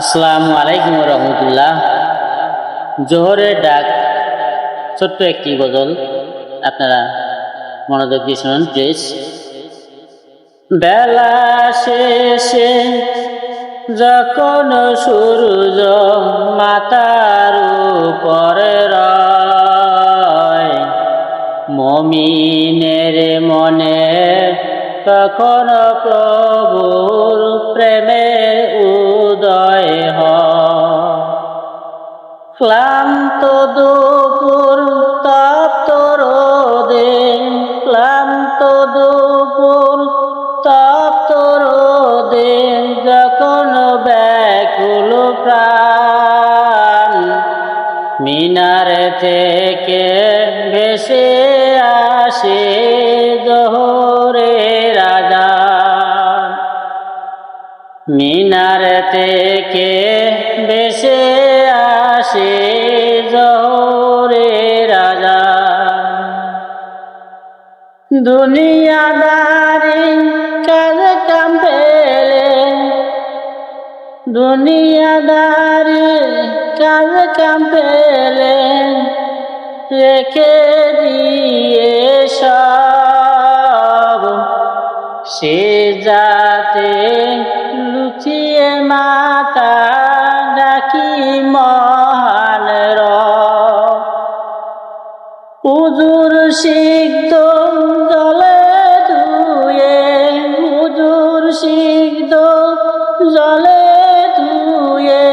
আসসালামু আলাইকুম রহমতুল্লাহ। জোহরের ডাক, ছোট্ট একটি গজল, আপনারা মনোযোগ দিয়ে শুনুন প্লিজ। বেলা শেষে যখন সূর্য মাথার উপরে রয়, মুমিনের মনে তখন প্রভুর প্রেমে উদয় হয়। ক্লান্ত দুপুর তপ্ত রোদে, ক্লান্ত দুপুর তপ্ত রোদে যখন ব্যাকুল প্রাণ, মিনার থেকে ভেসে আসে জোহরের আযান। মিনার থেকে ভেসে আসে জোহরের আযান। দুনিয়াদারি কাজ কাম পেলে, দুনিয়াদারি কাজ কাম পেলে রেখে দিয়ে সব, সে যাতে লুচিয়ে মাথা ডাকি মহান রব। উজুর সিক্ত জলে ধুয়ে, উজুর সিক্ত জলে ধুয়ে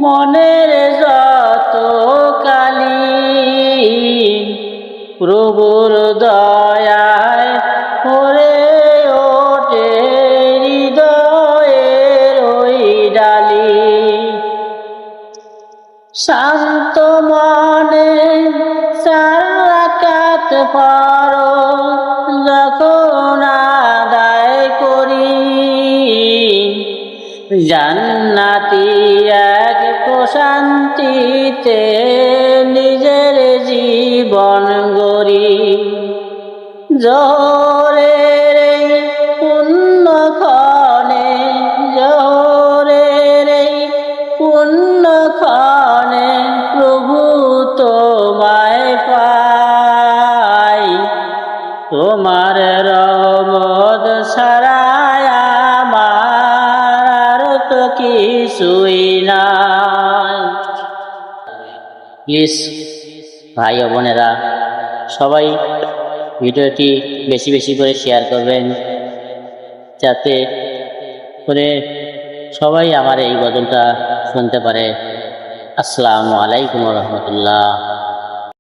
মনের যত কালি, প্রভুর দয়ায় ভরে ওঠে হৃদয়ের ওই ডালি। শান্ত মনে চার রাকাত ফরজ যখন আদায় করি, জান্নাতি এক প্রশান্তিতে নিজের জীবন গড়ি। জোহরের এই পুণ্যক্ষণে, জোহরের এই পুণ্যক্ষণে প্রভু তোমায় পাই, তোমার রহমত ছাড়ায় আমার তো কিছুই নাই। প্লিজ ভাই ও বোনেরা, সবাই ভিডিওটি বেশি বেশি করে শেয়ার করবেন, যাতে করে সবাই আমার এই গজলটা শুনতে পারে। আসসালামু আলাইকুম রহমতুল্লাহ।